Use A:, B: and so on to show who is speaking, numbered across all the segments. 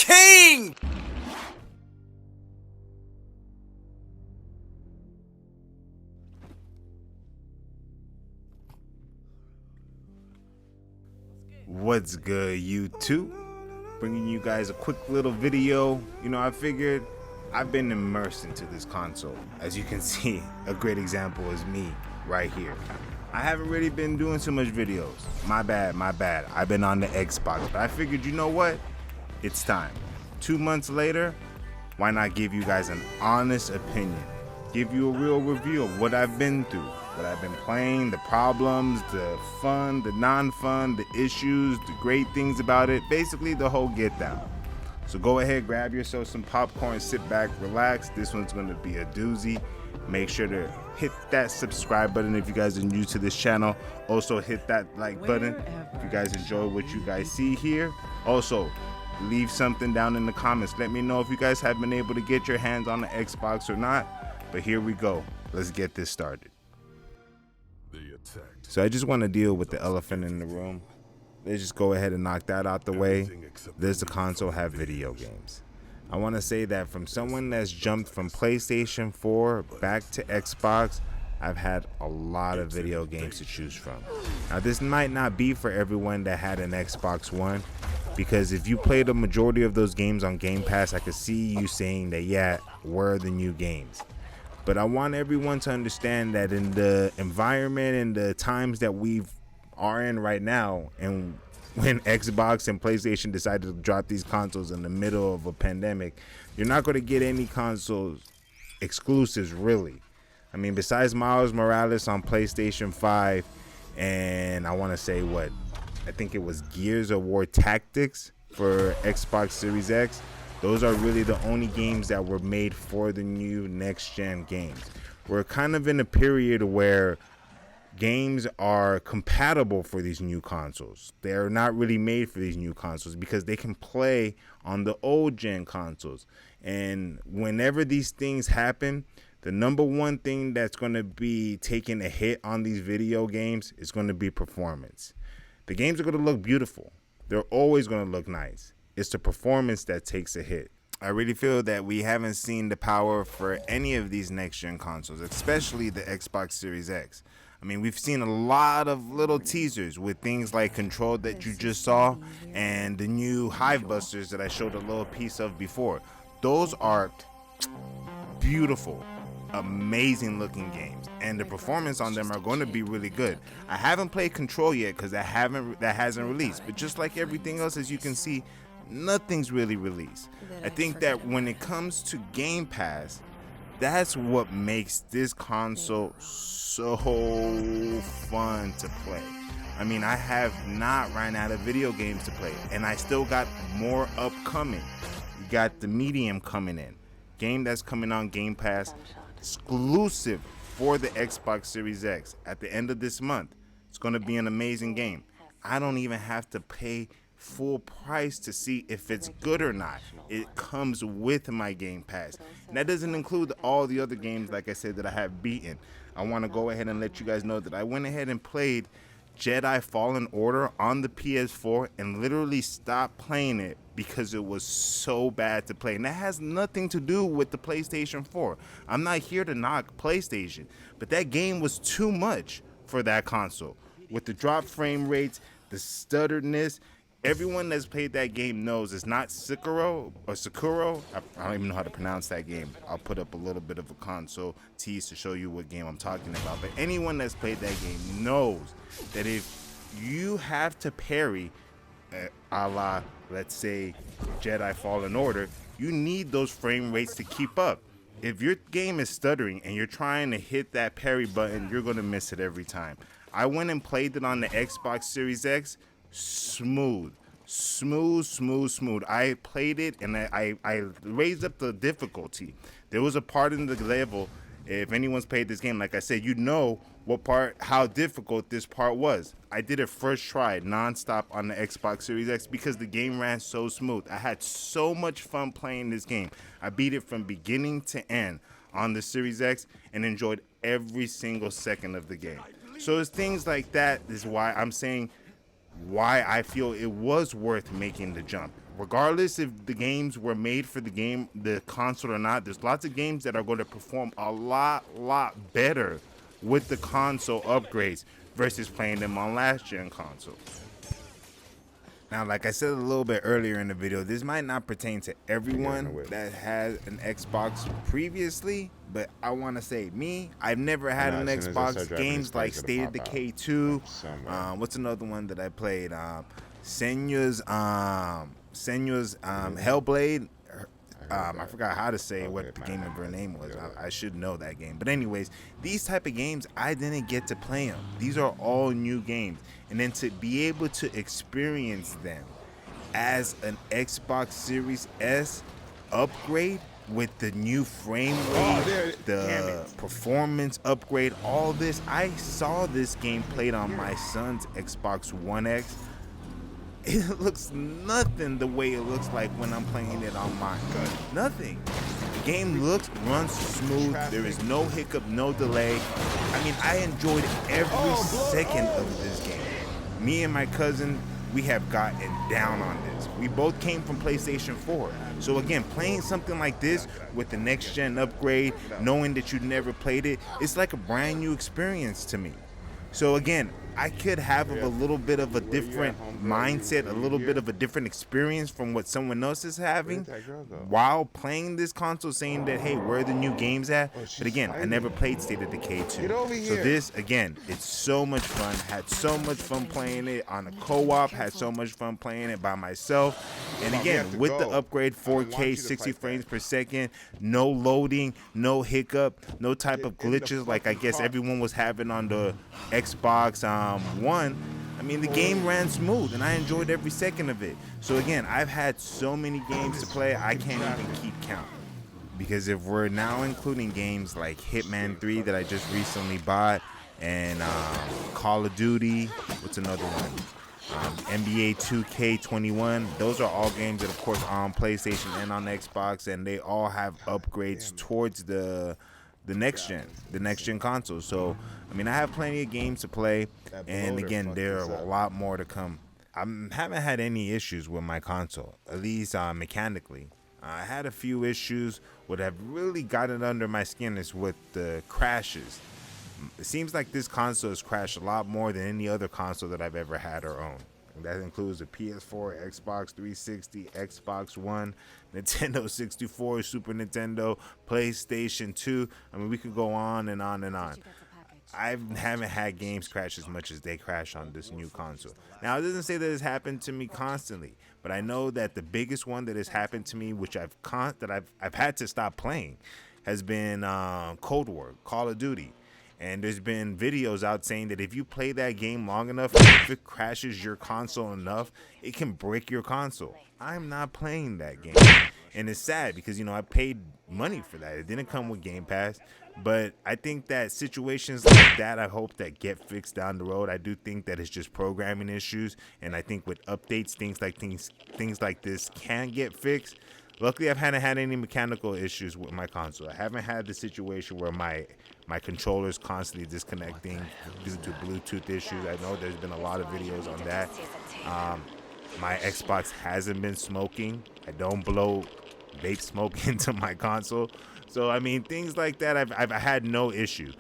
A: king!
B: What's good, YouTube? Bringing you guys a quick little video. I figured I've been immersed into this console. As you can see, a great example is me right here. I haven't really been doing too much videos. My bad. I've been on the Xbox, but I figured, you know what? It's time. 2 months later, why not give you guys an honest opinion? Give you a real review of what I've been through, what I've been playing, the problems, the fun, the non-fun, the issues, the great things about it, basically the whole get down. So go ahead, grab yourself some popcorn, sit back, relax. This one's gonna be a doozy. Make sure to hit that subscribe button if you guys are new to this channel. Also hit that like button if you guys enjoy what you guys see here. Also, leave something down in the comments. Let me know if you guys have been able to get your hands on the Xbox or not. But here we go. Let's get this started. So I just want to deal with the elephant in the room. Let's just go ahead and knock that out the way. Does the console have video games? I want to say that from someone that's jumped from PlayStation 4 back to Xbox, I've had a lot of video games to choose from. Now this might not be for everyone that had an Xbox One, because if you played the majority of those games on Game Pass, I could see you saying that, yeah, where are the new games? But I want everyone to understand that in the environment and the times that we are in right now, and when Xbox and PlayStation decided to drop these consoles in the middle of a pandemic, you're not going to get any consoles exclusives, really. I mean, besides Miles Morales on PlayStation 5, and I want to say I think it was Gears of War Tactics for Xbox Series X. Those are really the only games that were made for the new next-gen games. We're kind of in a period where games are compatible for these new consoles. They're not really made for these new consoles because they can play on the old-gen consoles. And whenever these things happen, the number one thing that's going to be taking a hit on these video games is going to be performance. The games are going to look beautiful. They're always going to look nice. It's the performance that takes a hit. I really feel that we haven't seen the power for any of these next-gen consoles, especially the Xbox Series X. I mean, we've seen a lot of little teasers with things like Control that you just saw and the new Hive Busters that I showed a little piece of before. Those are beautiful, amazing looking games, and the performance on them are going to be really good. I haven't played Control yet because that hasn't released, but just like everything else, as you can see, nothing's really released. I think that when it comes to Game Pass, that's what makes this console so fun to play. I mean, I have not run out of video games to play, and I still got more upcoming. You got the Medium coming in, game that's coming on Game Pass, exclusive for the Xbox Series X at the end of this month. It's going to be an amazing game. I don't even have to pay full price to see if it's good or not. It comes with my Game Pass, and that doesn't include all the other games, like I said, that I have beaten. I want to go ahead and let you guys know that I went ahead and played Jedi Fallen Order on the PS4 and literally stopped playing it because it was so bad to play. And that has nothing to do with the PlayStation 4. I'm not here to knock PlayStation, but that game was too much for that console. With the drop frame rates, the stutteredness, everyone that's played that game knows it's not Sekiro. I don't even know how to pronounce that game. I'll put up a little bit of a console tease to show you what game I'm talking about. But anyone that's played that game knows that if you have to parry, a la, let's say, Jedi Fallen Order, you need those frame rates to keep up. If your game is stuttering and you're trying to hit that parry button, you're going to miss it every time. I went and played it on the Xbox Series X. Smooth. I played it and I raised up the difficulty. There was a part in the level, if anyone's played this game, like I said, you know how difficult this part was. I did it first try, non-stop on the Xbox Series X because the game ran so smooth. I had so much fun playing this game. I beat it from beginning to end on the Series X and enjoyed every single second of the game. So it's things like that is why I'm saying why I feel it was worth making the jump. regardless if the games were made for the console or not, there's lots of games that are going to perform a lot better with the console upgrades versus playing them on last gen consoles. Now, like I said a little bit earlier in the video, this might not pertain to everyone that has an Xbox previously, but I want to say I've never had an Xbox. Games like State of Decay 2, what's another one that I played? Senua's Hellblade. I forgot how to say what the game of her name was. I should know that game. But anyways, these type of games, I didn't get to play them. These are all new games. And then to be able to experience them as an Xbox Series S upgrade with the new frame rate, the performance upgrade, all this. I saw this game played on my son's Xbox One X. It looks nothing the way it looks like when I'm playing it on mine. Nothing. The game runs smooth. There is no hiccup, no delay. I mean, I enjoyed every second of this game. Me and my cousin, we have gotten down on this. We both came from PlayStation 4. So again, playing something like this with the next gen upgrade, knowing that you never played it, it's like a brand new experience to me. So again, I could have a little bit of a different mindset, a little bit of a different experience from what someone else is having while playing this console, saying that, hey, where are the new games at? But again, I never played State of Decay 2. So this, again, it's so much fun. Had so much fun playing it on a co-op, had so much fun playing it by myself. And again, with the upgrade 4K, 60 frames per second, no loading, no hiccup, no type of glitches like I guess everyone was having on the Xbox One. I mean, the game ran smooth and I enjoyed every second of it. So again, I've had so many games to play, I can't even keep count. Because if we're now including games like Hitman 3 that I just recently bought, and Call of Duty, what's another one? NBA 2K21, those are all games that of course are on PlayStation and on Xbox, and they all have upgrades towards the next gen console. So I mean, I have plenty of games to play, and again, there are a lot more to come. I haven't had any issues with my console, at least mechanically. I had a few issues. What have really gotten under my skin is with the crashes. It seems like this console has crashed a lot more than any other console that I've ever had or owned. And that includes the PS4, Xbox 360, Xbox One, Nintendo 64, Super Nintendo, PlayStation 2. I mean, we could go on and on and on. I haven't had games crash as much as they crash on this new console. Now, it doesn't say that it's happened to me constantly, but I know that the biggest one that has happened to me, which I've had to stop playing, has been Cold War, Call of Duty. And there's been videos out saying that if you play that game long enough, if it crashes your console enough, it can break your console. I'm not playing that game. And it's sad because, I paid money for that. It didn't come with Game Pass. But I think that situations like that, I hope that get fixed down the road. I do think that it's just programming issues. And I think with updates, things like this can get fixed. Luckily, I haven't had any mechanical issues with my console. I haven't had the situation where my controller's constantly disconnecting due to Bluetooth issues. I know there's been a lot of videos on that. My Xbox hasn't been smoking. I don't blow vape smoke into my console. So I mean, things like that, I've had no issue.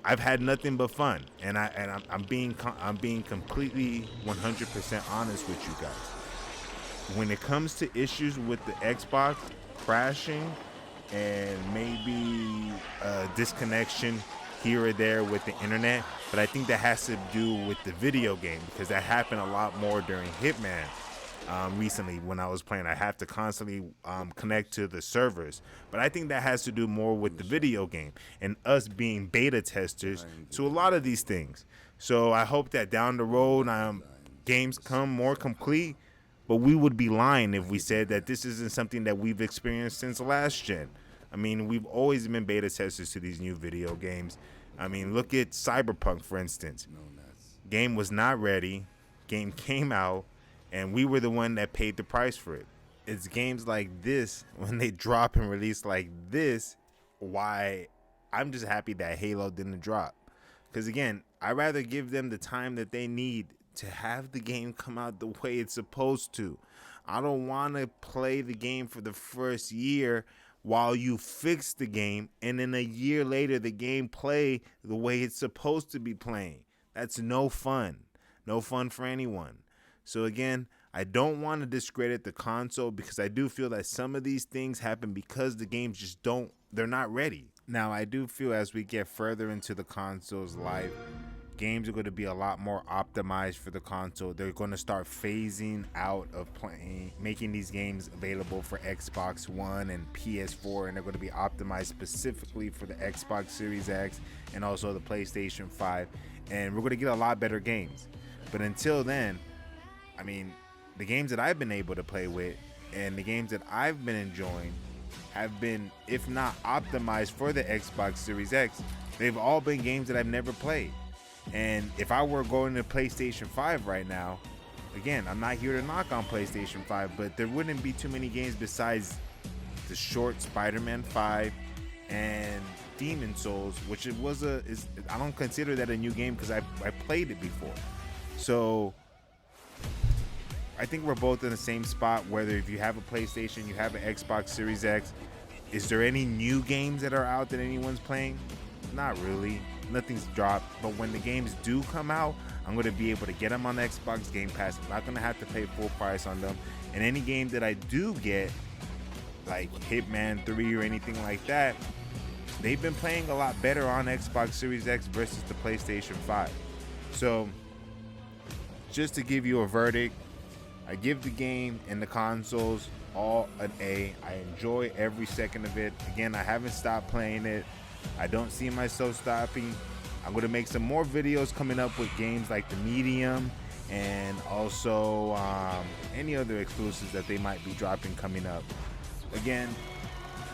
B: I've had nothing but fun, and I'm being completely 100% honest with you guys. When it comes to issues with the Xbox crashing and maybe disconnection here or there with the internet, but I think that has to do with the video game, because that happened a lot more during Hitman. Recently when I was playing, I have to constantly connect to the servers, but I think that has to do more with the video game and us being beta testers to a lot of these things. So I hope that down the road games come more complete, but we would be lying if we said that this isn't something that we've experienced since last gen. I mean, we've always been beta testers to these new video games. I mean, look at Cyberpunk, for instance. Game was not ready, game came out, and we were the one that paid the price for it. It's games like this, when they drop and release like this, why I'm just happy that Halo didn't drop. Because again, I'd rather give them the time that they need to have the game come out the way it's supposed to. I don't want to play the game for the first year while you fix the game, and then a year later the game play the way it's supposed to be playing. That's no fun. No fun for anyone. So again, I don't want to discredit the console because I do feel that some of these things happen because the games just they're not ready. Now, I do feel as we get further into the console's life, games are going to be a lot more optimized for the console. They're going to start phasing out of making these games available for Xbox One and PS4, and they're going to be optimized specifically for the Xbox Series X and also the PlayStation 5, and we're going to get a lot better games. But until then, I mean, the games that I've been able to play with and the games that I've been enjoying have been, if not optimized for the Xbox Series X, they've all been games that I've never played. And if I were going to PlayStation 5 right now, again, I'm not here to knock on PlayStation 5, but there wouldn't be too many games besides the short Spider-Man 5 and Demon Souls, which I don't consider that a new game because I played it before. So I think we're both in the same spot, whether if you have a PlayStation, you have an Xbox Series X. Is there any new games that are out that anyone's playing? Not really. Nothing's dropped. But when the games do come out, I'm going to be able to get them on the Xbox Game Pass. I'm not going to have to pay full price on them. And any game that I do get, like Hitman 3 or anything like that, they've been playing a lot better on Xbox Series X versus the PlayStation 5. So, just to give you a verdict, I give the game and the consoles all an A. I enjoy every second of it. Again, I haven't stopped playing it. I don't see myself stopping. I'm going to make some more videos coming up with games like The Medium and also any other exclusives that they might be dropping coming up. Again,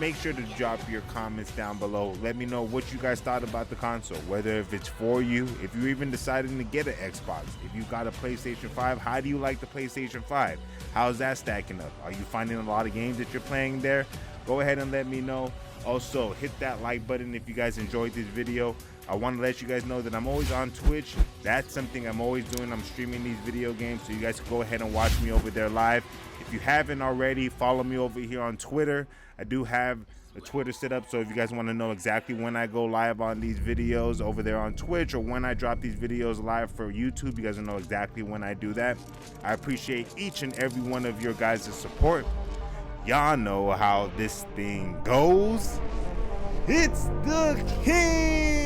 B: make sure to drop your comments down below. Let me know what you guys thought about the console, whether if it's for you, if you're even deciding to get an Xbox, if you got a PlayStation 5, how do you like the PlayStation 5? How's that stacking up? Are you finding a lot of games that you're playing there? Go ahead and let me know. Also, hit that like button if you guys enjoyed this video. I want to let you guys know that I'm always on Twitch. That's something I'm always doing. I'm streaming these video games, so you guys can go ahead and watch me over there live. If you haven't already, follow me over here on Twitter. I do have a Twitter set up, so if you guys want to know exactly when I go live on these videos over there on Twitch, or when I drop these videos live for YouTube, you guys will know exactly when I do that. I appreciate each and every one of your guys' support. Y'all know how this thing goes. It's the King!